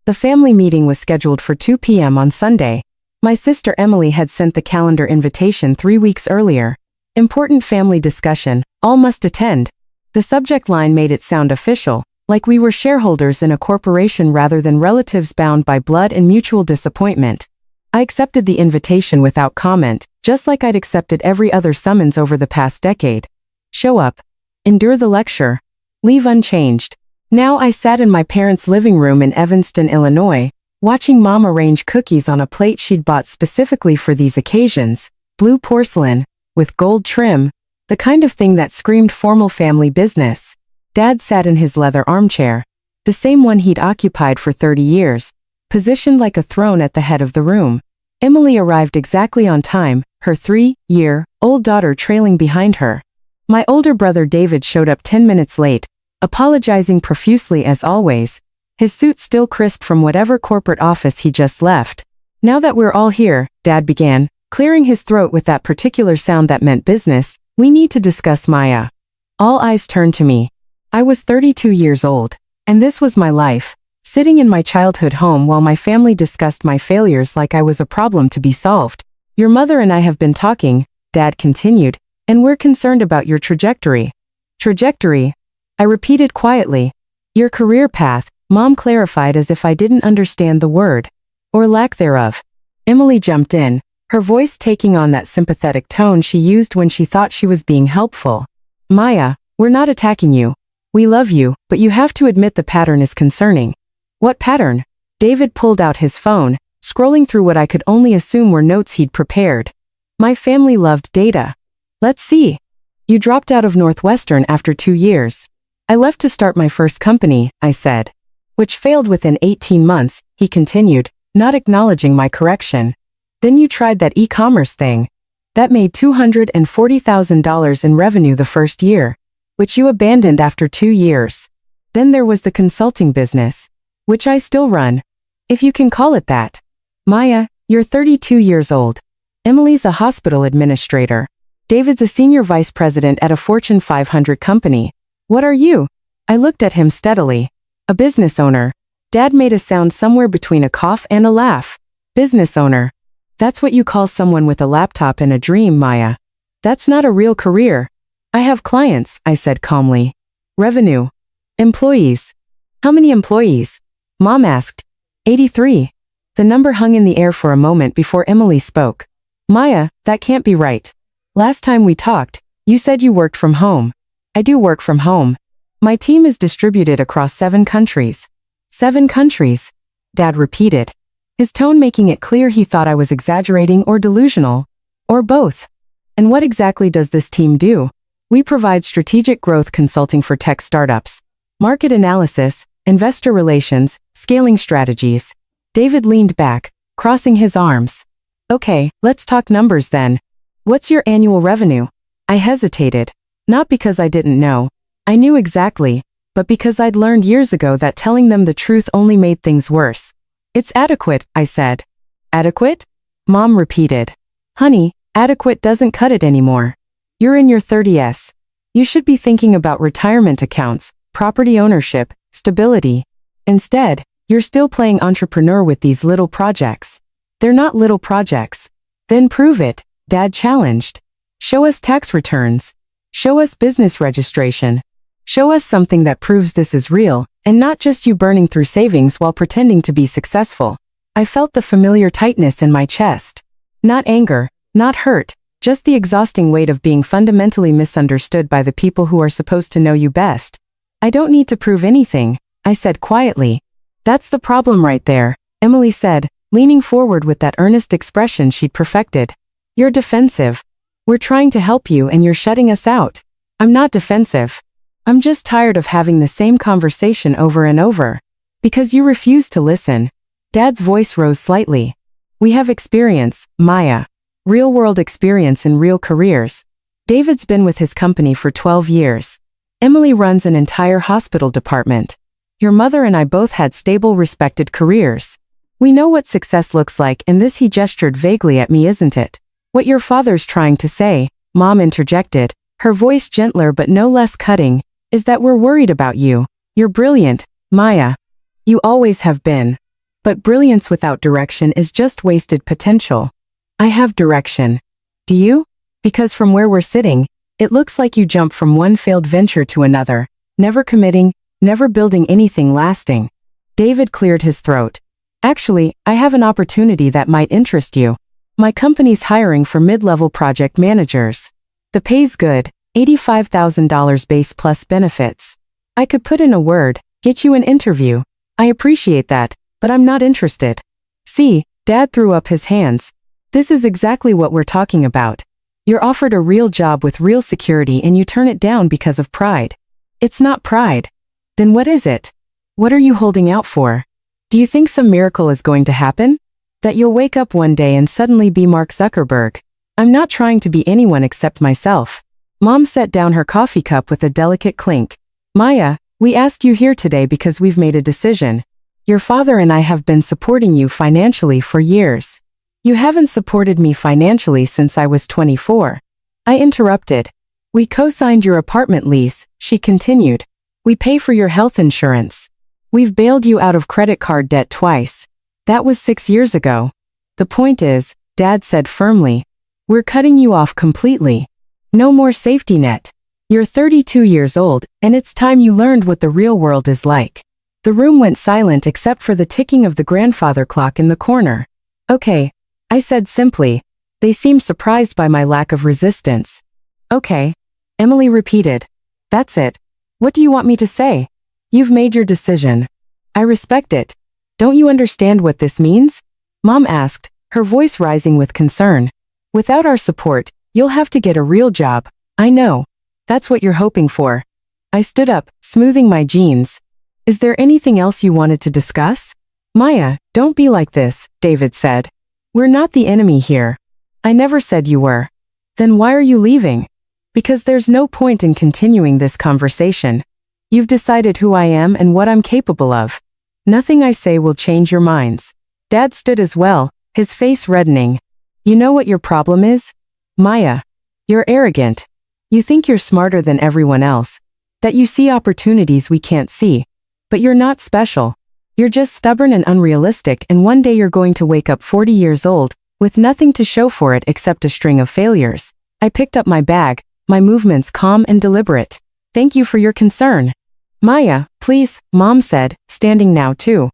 The family meeting was scheduled for 2 p.m. on Sunday. My sister Emily had sent the calendar invitation 3 weeks earlier. Important family discussion, all must attend. The subject line made it sound official, like we were shareholders in a corporation rather than relatives bound by blood and mutual disappointment. I accepted the invitation without comment, just like I'd accepted every other summons over the past decade. Show up. Endure the lecture. Leave unchanged. Now I sat in my parents' living room in Evanston, Illinois, watching Mom arrange cookies on a plate she'd bought specifically for these occasions, blue porcelain, with gold trim, the kind of thing that screamed formal family business. Dad sat in his leather armchair, the same one he'd occupied for 30 years, positioned like a throne at the head of the room. Emily arrived exactly on time, her 3-year-old daughter trailing behind her. My older brother David showed up 10 minutes late, apologizing profusely as always, his suit still crisp from whatever corporate office he just left. Now that we're all here, Dad began, clearing his throat with that particular sound that meant business, we need to discuss Maya. All eyes turned to me. I was 32 years old, and this was my life, sitting in my childhood home while my family discussed my failures like I was a problem to be solved. Your mother and I have been talking, Dad continued, and we're concerned about your trajectory. Trajectory? I repeated quietly. Your career path, Mom clarified as if I didn't understand the word, or lack thereof. Emily jumped in, her voice taking on that sympathetic tone she used when she thought she was being helpful. Maya, we're not attacking you. We love you, but you have to admit the pattern is concerning. What pattern? David pulled out his phone, scrolling through what I could only assume were notes he'd prepared. My family loved data. Let's see. You dropped out of Northwestern after 2 years. I left to start my first company, I said. Which failed within 18 months, he continued, not acknowledging my correction. Then you tried that e-commerce thing. That made $240,000 in revenue the first year, which you abandoned after 2 years. Then there was the consulting business, which I still run, if you can call it that. Maya, you're 32 years old. Emily's a hospital administrator. David's a senior vice president at a Fortune 500 company. What are you? I looked at him steadily. A business owner. Dad made a sound somewhere between a cough and a laugh. Business owner. That's what you call someone with a laptop and a dream, Maya. That's not a real career. I have clients, I said calmly. Revenue. Employees. How many employees? Mom asked. 83. The number hung in the air for a moment before Emily spoke. Maya, that can't be right. Last time we talked, you said you worked from home. I do work from home. My team is distributed across 7 countries. 7 countries, Dad repeated, his tone making it clear he thought I was exaggerating or delusional, or both. And what exactly does this team do? We provide strategic growth consulting for tech startups, market analysis, investor relations, scaling strategies. David leaned back, crossing his arms. Okay, let's talk numbers then. What's your annual revenue? I hesitated. Not because I didn't know. I knew exactly, but because I'd learned years ago that telling them the truth only made things worse. It's adequate, I said. Adequate? Mom repeated. Honey, adequate doesn't cut it anymore. You're in your 30s. You should be thinking about retirement accounts, property ownership, stability. Instead, you're still playing entrepreneur with these little projects. They're not little projects. Then prove it, Dad challenged. Show us tax returns. Show us business registration. Show us something that proves this is real, and not just you burning through savings while pretending to be successful. I felt the familiar tightness in my chest. Not anger, not hurt, just the exhausting weight of being fundamentally misunderstood by the people who are supposed to know you best. I don't need to prove anything, I said quietly. That's the problem right there, Emily said, leaning forward with that earnest expression she'd perfected. You're defensive. We're trying to help you and you're shutting us out. I'm not defensive. I'm just tired of having the same conversation over and over. Because you refuse to listen. Dad's voice rose slightly. We have experience, Maya. Real-world experience in real careers. David's been with his company for 12 years. Emily runs an entire hospital department. Your mother and I both had stable, respected careers. We know what success looks like, and this he gestured vaguely at me, isn't it? What your father's trying to say, Mom interjected, her voice gentler but no less cutting, is that we're worried about you. You're brilliant, Maya. You always have been. But brilliance without direction is just wasted potential. I have direction. Do you? Because from where we're sitting, it looks like you jump from one failed venture to another, never committing, never building anything lasting. David cleared his throat. Actually, I have an opportunity that might interest you. My company's hiring for mid-level project managers. The pay's good, $85,000 base plus benefits. I could put in a word, get you an interview. I appreciate that, but I'm not interested. See, Dad threw up his hands. This is exactly what we're talking about. You're offered a real job with real security and you turn it down because of pride. It's not pride. Then what is it? What are you holding out for? Do you think some miracle is going to happen? That you'll wake up one day and suddenly be Mark Zuckerberg? I'm not trying to be anyone except myself. Mom set down her coffee cup with a delicate clink. Maya, we asked you here today because we've made a decision. Your father and I have been supporting you financially for years. You haven't supported me financially since I was 24. I interrupted. We co-signed your apartment lease, she continued. We pay for your health insurance. We've bailed you out of credit card debt twice. That was 6 years ago. The point is, Dad said firmly, we're cutting you off completely. No more safety net. You're 32 years old, and it's time you learned what the real world is like. The room went silent except for the ticking of the grandfather clock in the corner. Okay, I said simply. They seemed surprised by my lack of resistance. Okay, Emily repeated. That's it. What do you want me to say? You've made your decision. I respect it. Don't you understand what this means? Mom asked, her voice rising with concern. Without our support, you'll have to get a real job. I know. That's what you're hoping for. I stood up, smoothing my jeans. Is there anything else you wanted to discuss? Maya, don't be like this, David said. We're not the enemy here. I never said you were. Then why are you leaving? Because there's no point in continuing this conversation. You've decided who I am and what I'm capable of. Nothing I say will change your minds. Dad stood as well, his face reddening. You know what your problem is? Maya. You're arrogant. You think you're smarter than everyone else. That you see opportunities we can't see. But you're not special. You're just stubborn and unrealistic, and one day you're going to wake up 40 years old, with nothing to show for it except a string of failures. I picked up my bag, my movements calm and deliberate. Thank you for your concern. Maya, please, Mom said, standing now too.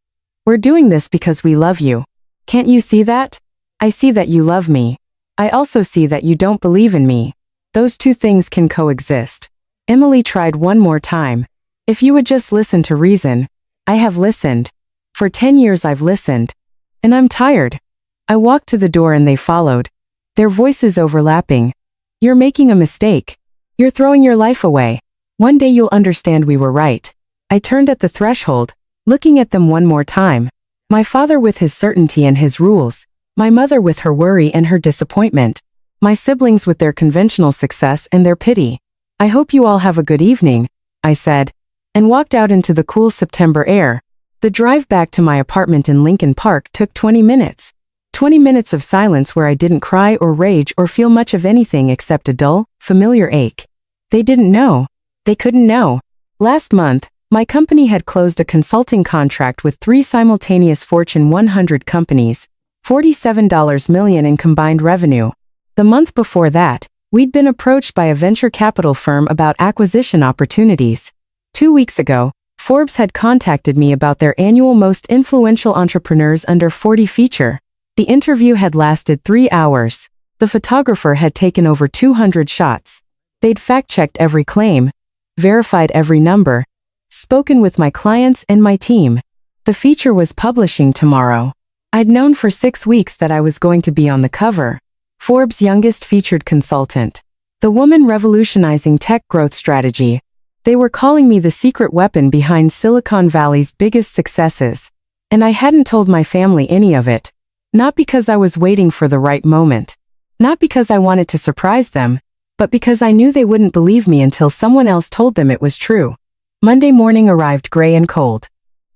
We're doing this because we love you. Can't you see that? I see that you love me. I also see that you don't believe in me. Those two things can coexist. Emily tried one more time. If you would just listen to reason. I have listened. For 10 years I've listened. And I'm tired. I walked to the door and they followed. Their voices overlapping. You're making a mistake. You're throwing your life away. One day you'll understand we were right. I turned at the threshold, looking at them one more time. My father with his certainty and his rules. My mother with her worry and her disappointment. My siblings with their conventional success and their pity. I hope you all have a good evening, I said, and walked out into the cool September air. The drive back to my apartment in Lincoln Park took 20 minutes. 20 minutes of silence where I didn't cry or rage or feel much of anything except a dull, familiar ache. They didn't know. They couldn't know. Last month, my company had closed a consulting contract with 3 simultaneous Fortune 100 companies, $47 million in combined revenue. The month before that, we'd been approached by a venture capital firm about acquisition opportunities. 2 weeks ago, Forbes had contacted me about their annual Most Influential Entrepreneurs Under 40 feature. The interview had lasted 3 hours. The photographer had taken over 200 shots. They'd fact-checked every claim, verified every number, spoken with my clients and my team. The feature was publishing tomorrow. I'd known for 6 weeks that I was going to be on the cover. Forbes' youngest featured consultant. The woman revolutionizing tech growth strategy. They were calling me the secret weapon behind Silicon Valley's biggest successes. And I hadn't told my family any of it. Not because I was waiting for the right moment. Not because I wanted to surprise them, but because I knew they wouldn't believe me until someone else told them it was true. Monday morning arrived gray and cold.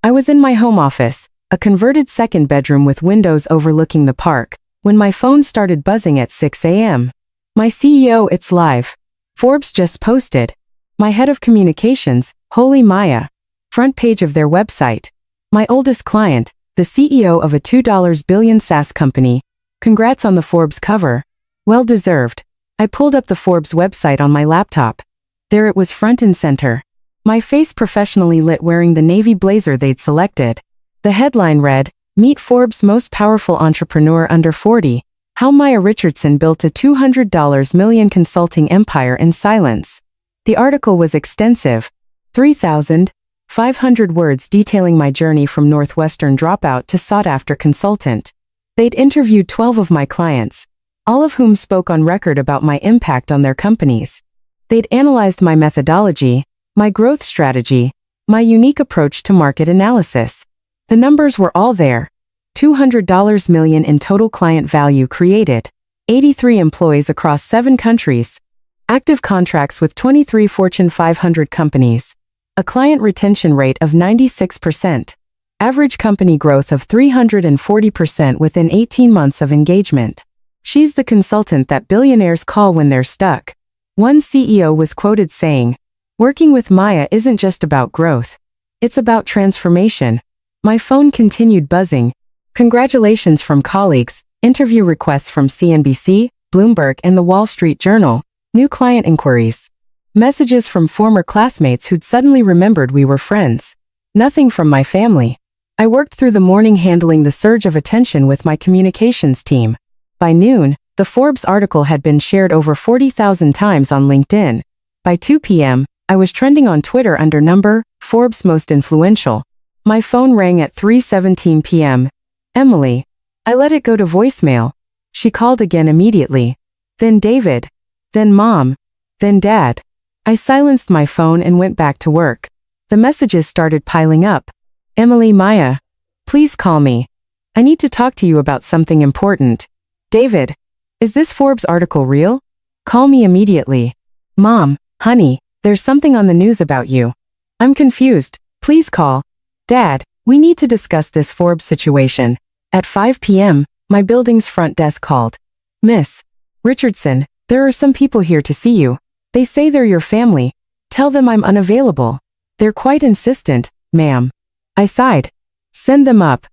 I was in my home office, a converted second bedroom with windows overlooking the park, when my phone started buzzing at 6 a.m. My CEO, it's live. Forbes just posted. My head of communications, Holy Maya. Front page of their website. My oldest client, the CEO of a $2 billion SaaS company. Congrats on the Forbes cover. Well deserved. I pulled up the Forbes website on my laptop. There it was front and center. My face professionally lit wearing the navy blazer they'd selected. The headline read, Meet Forbes' Most Powerful Entrepreneur Under 40, How Maya Richardson Built a $200 Million Consulting Empire in Silence. The article was extensive, 3,500 words detailing my journey from Northwestern dropout to sought-after consultant. They'd interviewed 12 of my clients, all of whom spoke on record about my impact on their companies. They'd analyzed my methodology, my growth strategy, my unique approach to market analysis. The numbers were all there. $200 million in total client value created. 83 employees across 7 countries. Active contracts with 23 Fortune 500 companies. A client retention rate of 96%. Average company growth of 340% within 18 months of engagement. She's the consultant that billionaires call when they're stuck. One CEO was quoted saying, Working with Maya isn't just about growth. It's about transformation. My phone continued buzzing. Congratulations from colleagues, interview requests from CNBC, Bloomberg, and the Wall Street Journal, new client inquiries. Messages from former classmates who'd suddenly remembered we were friends. Nothing from my family. I worked through the morning handling the surge of attention with my communications team. By noon, the Forbes article had been shared over 40,000 times on LinkedIn. By 2 p.m., I was trending on Twitter under number, Forbes Most Influential. My phone rang at 3:17 p.m. Emily. I let it go to voicemail. She called again immediately. Then David. Then Mom. Then Dad. I silenced my phone and went back to work. The messages started piling up. Emily, Maya. Please call me. I need to talk to you about something important. David. Is this Forbes article real? Call me immediately. Mom. Honey. There's something on the news about you. I'm confused. Please call. Dad, we need to discuss this Forbes situation. At 5 p.m., my building's front desk called. Miss Richardson, there are some people here to see you. They say they're your family. Tell them I'm unavailable. They're quite insistent, ma'am. I sighed. Send them up.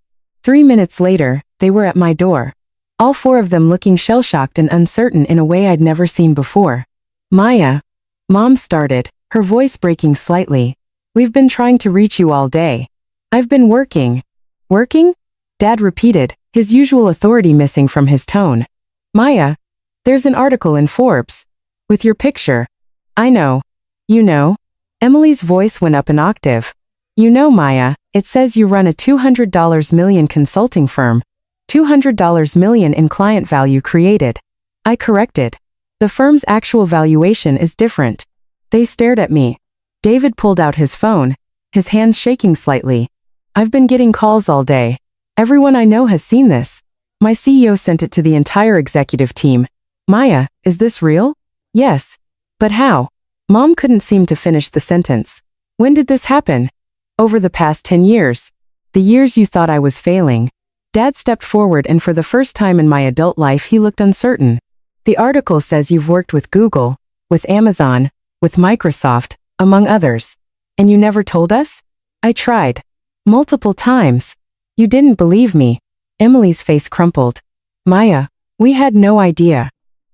3 minutes later, they were at my door. All 4 of them looking shell-shocked and uncertain in a way I'd never seen before. Maya. Mom started, her voice breaking slightly. We've been trying to reach you all day. I've been working. Working? Dad repeated, his usual authority missing from his tone. Maya. There's an article in Forbes. With your picture. I know. You know? Emily's voice went up an octave. You know, Maya, it says you run a $200 million consulting firm. $200 million in client value created. I corrected. The firm's actual valuation is different. They stared at me. David pulled out his phone, his hands shaking slightly. I've been getting calls all day. Everyone I know has seen this. My CEO sent it to the entire executive team. Maya, is this real? Yes. But how? Mom couldn't seem to finish the sentence. When did this happen? Over the past 10 years. The years you thought I was failing. Dad stepped forward and for the first time in my adult life he looked uncertain. The article says you've worked with Google, with Amazon, with Microsoft, among others. And you never told us? I tried. Multiple times. You didn't believe me. Emily's face crumpled. Maya, we had no idea.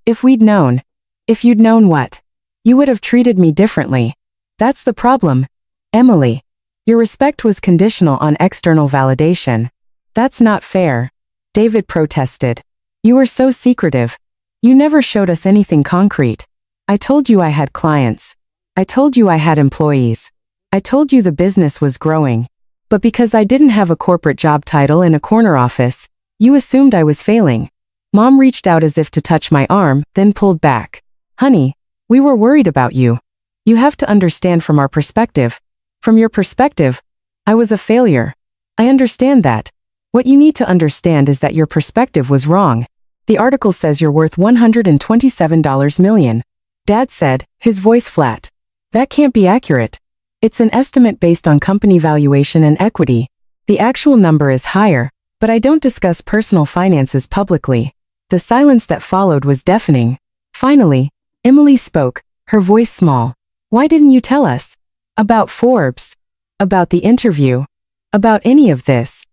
If we'd known. If you'd known what? You would have treated me differently. That's the problem. Emily. Your respect was conditional on external validation. That's not fair. David protested. You were so secretive. You never showed us anything concrete. I told you I had clients. I told you I had employees. I told you the business was growing. But because I didn't have a corporate job title in a corner office, you assumed I was failing. Mom reached out as if to touch my arm, then pulled back. Honey, we were worried about you. You have to understand from our perspective. From your perspective, I was a failure. I understand that. What you need to understand is that your perspective was wrong. The article says you're worth $127 million. Dad said, his voice flat. That can't be accurate. It's an estimate based on company valuation and equity. The actual number is higher, but I don't discuss personal finances publicly. The silence that followed was deafening. Finally, Emily spoke, her voice small. Why didn't you tell us? About Forbes? About the interview? About any of this?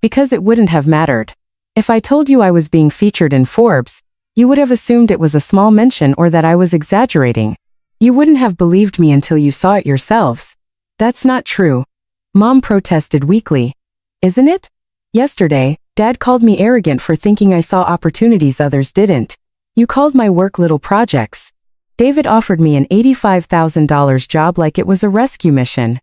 Because it wouldn't have mattered. If I told you I was being featured in Forbes, you would have assumed it was a small mention or that I was exaggerating. You wouldn't have believed me until you saw it yourselves. That's not true. Mom protested weakly. Isn't it? Yesterday, Dad called me arrogant for thinking I saw opportunities others didn't. You called my work little projects. David offered me an $85,000 job like it was a rescue mission.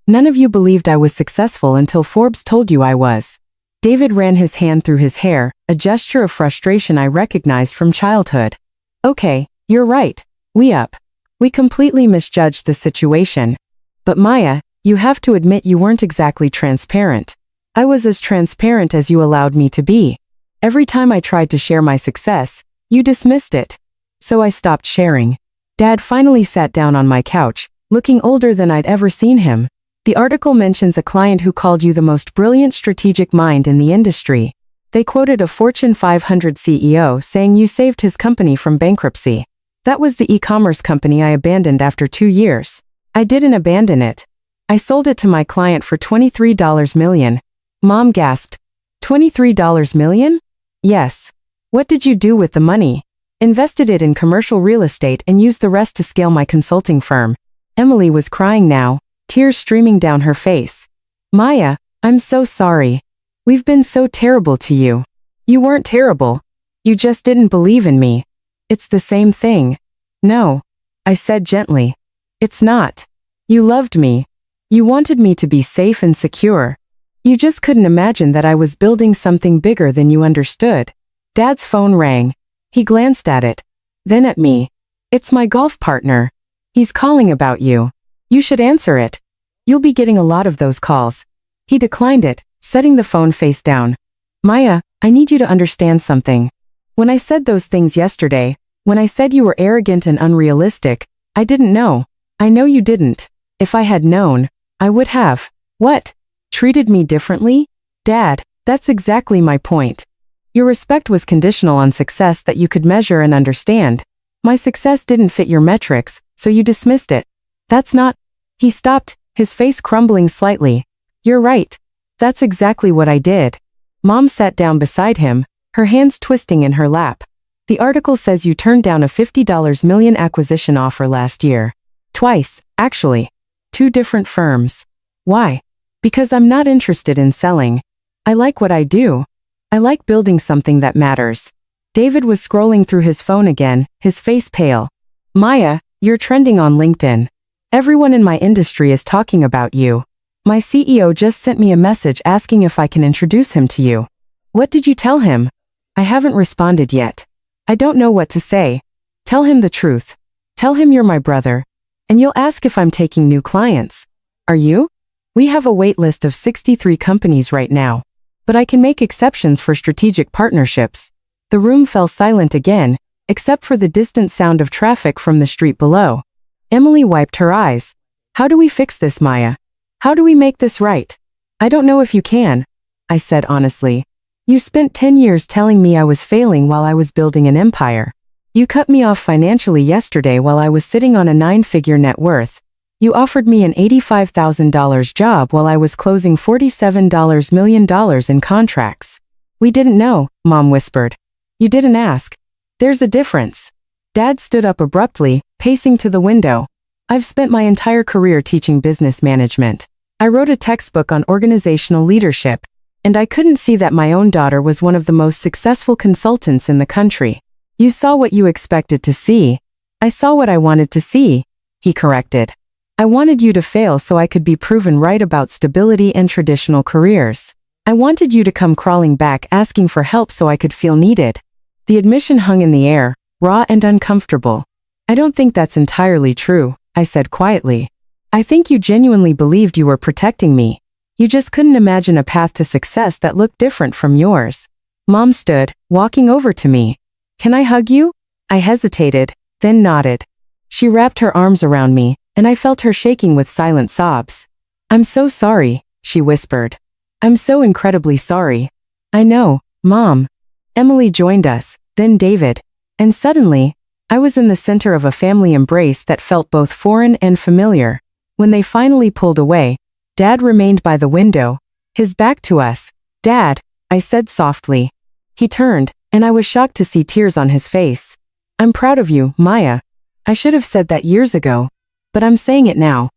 None of you believed I was successful until Forbes told you I was. David ran his hand through his hair, a gesture of frustration I recognized from childhood. Okay, you're right. We completely misjudged the situation. But Maya, you have to admit you weren't exactly transparent. I was as transparent as you allowed me to be. Every time I tried to share my success, you dismissed it. So I stopped sharing. Dad finally sat down on my couch, looking older than I'd ever seen him. The article mentions a client who called you the most brilliant strategic mind in the industry. They quoted a Fortune 500 CEO saying you saved his company from bankruptcy. That was the e-commerce company I abandoned after 2 years. I didn't abandon it. I sold it to my client for $23 million. Mom gasped. $23 million? Yes. What did you do with the money? Invested it in commercial real estate and used the rest to scale my consulting firm. Emily was crying now, tears streaming down her face. Maya, I'm so sorry. We've been so terrible to you. You weren't terrible. You just didn't believe in me. It's the same thing. No. I said gently. It's not. You loved me. You wanted me to be safe and secure. You just couldn't imagine that I was building something bigger than you understood. Dad's phone rang. He glanced at it. Then at me. It's my golf partner. He's calling about you. You should answer it. You'll be getting a lot of those calls. He declined it, setting the phone face down. Maya, I need you to understand something. When I said those things yesterday, when I said you were arrogant and unrealistic, I didn't know. I know you didn't. If I had known, I would have. What? Treated me differently? Dad, that's exactly my point. Your respect was conditional on success that you could measure and understand. My success didn't fit your metrics, so you dismissed it. That's not... He stopped, his face crumbling slightly. You're right. That's exactly what I did. Mom sat down beside him, her hands twisting in her lap. The article says you turned down a $50 million acquisition offer last year. Twice, actually. 2 different firms. Why? Because I'm not interested in selling. I like what I do. I like building something that matters. David was scrolling through his phone again, his face pale. Maya, you're trending on LinkedIn. Everyone in my industry is talking about you. My CEO just sent me a message asking if I can introduce him to you. What did you tell him? I haven't responded yet. I don't know what to say. Tell him the truth. Tell him you're my brother. And you'll ask if I'm taking new clients. Are you? We have a wait list of 63 companies right now. But I can make exceptions for strategic partnerships. The room fell silent again, except for the distant sound of traffic from the street below. Emily wiped her eyes. How do we fix this, Maya? How do we make this right? I don't know if you can, I said honestly. You spent 10 years telling me I was failing while I was building an empire. You cut me off financially yesterday while I was sitting on a 9-figure net worth. You offered me an $85,000 job while I was closing $47 million in contracts. We didn't know, Mom whispered. You didn't ask. There's a difference. Dad stood up abruptly, pacing to the window. I've spent my entire career teaching business management. I wrote a textbook on organizational leadership, and I couldn't see that my own daughter was one of the most successful consultants in the country. You saw what you expected to see. I saw what I wanted to see, he corrected. I wanted you to fail so I could be proven right about stability and traditional careers. I wanted you to come crawling back asking for help so I could feel needed. The admission hung in the air, raw and uncomfortable. I don't think that's entirely true, I said quietly. I think you genuinely believed you were protecting me. You just couldn't imagine a path to success that looked different from yours. Mom stood, walking over to me. Can I hug you? I hesitated, then nodded. She wrapped her arms around me, and I felt her shaking with silent sobs. I'm so sorry, she whispered. I'm so incredibly sorry. I know, Mom. Emily joined us, then David. And suddenly, I was in the center of a family embrace that felt both foreign and familiar. When they finally pulled away, Dad remained by the window, his back to us, Dad, I said softly. He turned, and I was shocked to see tears on his face. I'm proud of you, Maya. I should have said that years ago, but I'm saying it now.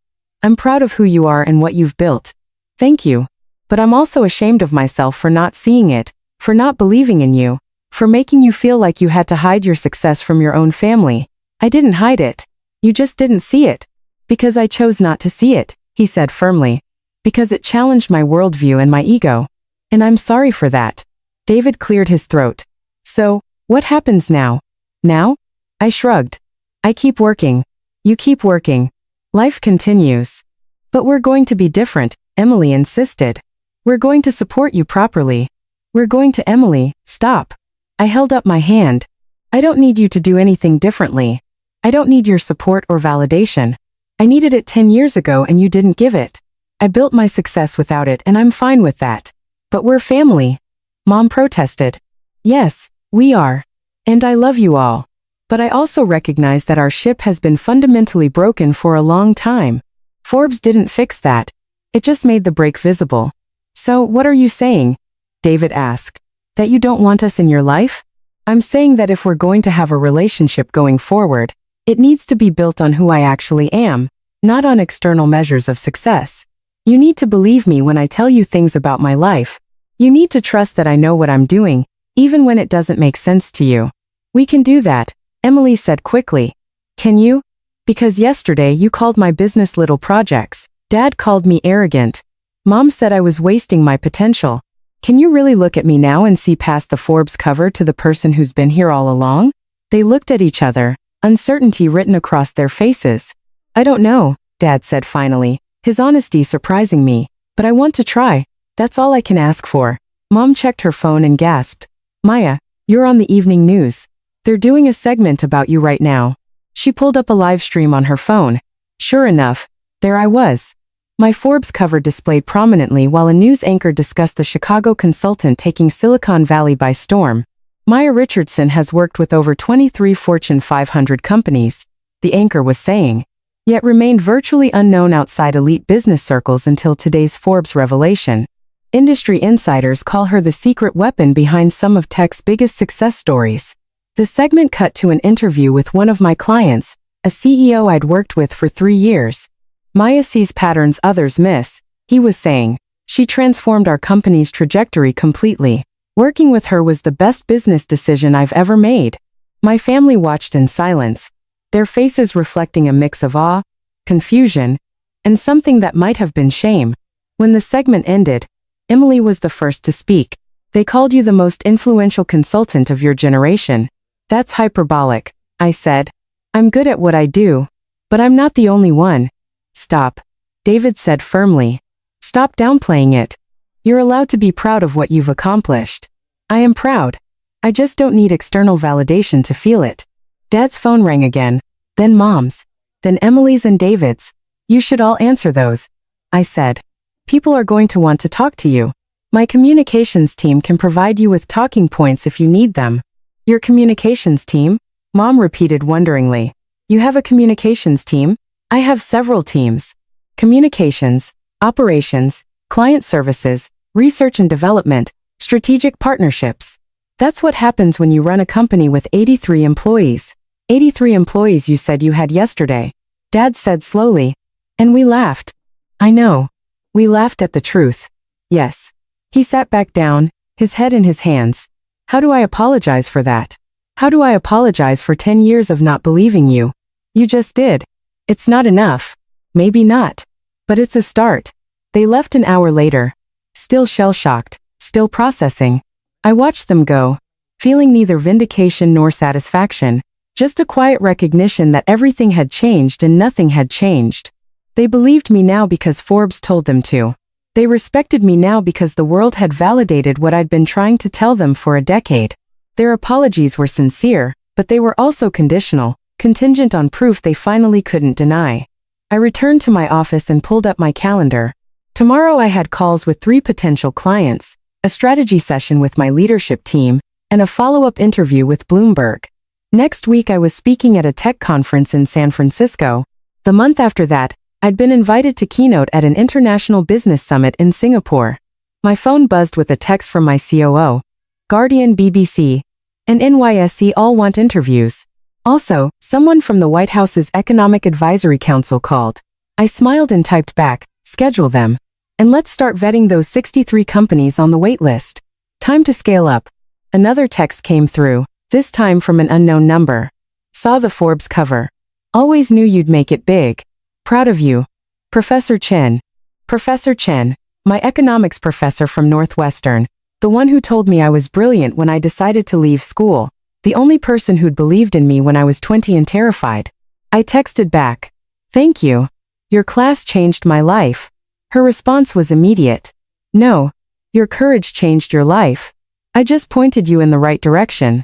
I'm proud of who you are and what you've built. Thank you. But I'm also ashamed of myself for not seeing it, for not believing in you, for making you feel like you had to hide your success from your own family. I didn't hide it. You just didn't see it. Because I chose not to see it, he said firmly. Because it challenged my worldview and my ego. And I'm sorry for that. David cleared his throat. So, what happens now? Now? I shrugged. I keep working. You keep working. Life continues. But we're going to be different, Emily insisted. We're going to support you properly. We're going to Emily, stop. I held up my hand. I don't need you to do anything differently. I don't need your support or validation. I needed it 10 years ago and you didn't give it. I built my success without it and I'm fine with that. But we're family. Mom protested. Yes, we are. And I love you all. But I also recognize that our ship has been fundamentally broken for a long time. Forbes didn't fix that. It just made the break visible. So, what are you saying? David asked. That you don't want us in your life? I'm saying that if we're going to have a relationship going forward, it needs to be built on who I actually am, not on external measures of success. You need to believe me when I tell you things about my life. You need to trust that I know what I'm doing, even when it doesn't make sense to you. We can do that, Emily said quickly. Can you? Because yesterday you called my business little projects. Dad called me arrogant. Mom said I was wasting my potential. Can you really look at me now and see past the Forbes cover to the person who's been here all along? They looked at each other, uncertainty written across their faces. I don't know, Dad said finally, his honesty surprising me, but I want to try. That's all I can ask for. Mom checked her phone and gasped. Maya, you're on the evening news. They're doing a segment about you right now. She pulled up a live stream on her phone. Sure enough, there I was. My Forbes cover displayed prominently while a news anchor discussed the Chicago consultant taking Silicon Valley by storm. Maya Richardson has worked with over 23 Fortune 500 companies, the anchor was saying, yet remained virtually unknown outside elite business circles until today's Forbes revelation. Industry insiders call her the secret weapon behind some of tech's biggest success stories. The segment cut to an interview with one of my clients, a CEO I'd worked with for 3 years. Maya sees patterns others miss, he was saying. She transformed our company's trajectory completely. Working with her was the best business decision I've ever made. My family watched in silence, their faces reflecting a mix of awe, confusion, and something that might have been shame. When the segment ended, Emily was the first to speak. They called you the most influential consultant of your generation. That's hyperbolic, I said. I'm good at what I do, but I'm not the only one. Stop, David said firmly. Stop downplaying it. You're allowed to be proud of what you've accomplished. I am proud. I just don't need external validation to feel it. Dad's phone rang again, then Mom's, then Emily's and David's. You should all answer those, I said. People are going to want to talk to you. My communications team can provide you with talking points if you need them. Your communications team? Mom repeated wonderingly. You have a communications team? I have several teams. Communications, operations, client services, research and development, strategic partnerships. That's what happens when you run a company with 83 employees. 83 employees you said you had yesterday. Dad said slowly. And we laughed. I know. We laughed at the truth. Yes. He sat back down, his head in his hands. How do I apologize for that? How do I apologize for 10 years of not believing you? You just did. It's not enough. Maybe not. But it's a start. They left an hour later. Still shell-shocked, still processing. I watched them go, feeling neither vindication nor satisfaction, just a quiet recognition that everything had changed and nothing had changed. They believed me now because Forbes told them to. They respected me now because the world had validated what I'd been trying to tell them for a decade. Their apologies were sincere, but they were also conditional, contingent on proof they finally couldn't deny. I returned to my office and pulled up my calendar. Tomorrow I had calls with 3 potential clients, a strategy session with my leadership team, and a follow-up interview with Bloomberg. Next week I was speaking at a tech conference in San Francisco. The month after that, I'd been invited to keynote at an international business summit in Singapore. My phone buzzed with a text from my COO. Guardian, BBC, and NYSE all want interviews. Also, someone from the White House's Economic Advisory Council called. I smiled and typed back, schedule them. And let's start vetting those 63 companies on the wait list. Time to scale up. Another text came through, this time from an unknown number. Saw the Forbes cover. Always knew you'd make it big. Proud of you. Professor Chen. Professor Chen, my economics professor from Northwestern, the one who told me I was brilliant when I decided to leave school, the only person who'd believed in me when I was 20 and terrified. I texted back. Thank you. Your class changed my life. Her response was immediate. No. Your courage changed your life. I just pointed you in the right direction.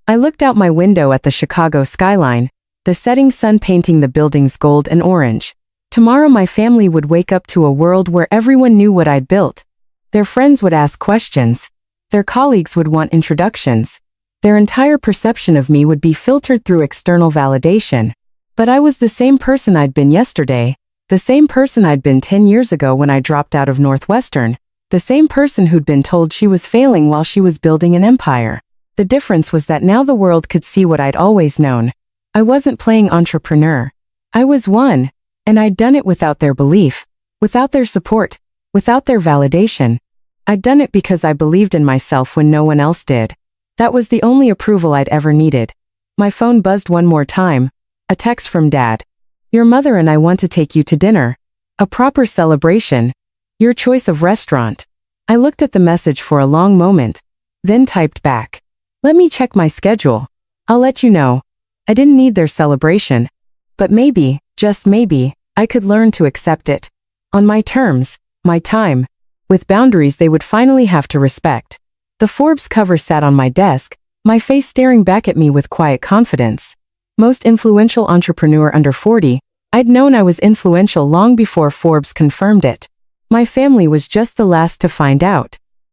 I looked out my window at the Chicago skyline, the setting sun painting the buildings gold and orange. Tomorrow my family would wake up to a world where everyone knew what I'd built. Their friends would ask questions. Their colleagues would want introductions. Their entire perception of me would be filtered through external validation. But I was the same person I'd been yesterday, the same person I'd been 10 years ago when I dropped out of Northwestern, the same person who'd been told she was failing while she was building an empire. The difference was that now the world could see what I'd always known. I wasn't playing entrepreneur. I was one, and I'd done it without their belief, without their support, without their validation. I'd done it because I believed in myself when no one else did. That was the only approval I'd ever needed. My phone buzzed one more time. A text from Dad. Your mother and I want to take you to dinner. A proper celebration. Your choice of restaurant. I looked at the message for a long moment, then typed back. Let me check my schedule. I'll let you know. I didn't need their celebration. But maybe, just maybe, I could learn to accept it. On my terms, my time. With boundaries they would finally have to respect. The Forbes cover sat on my desk, my face staring back at me with quiet confidence. Most influential entrepreneur under 40, I'd known I was influential long before Forbes confirmed it. My family was just the last to find out.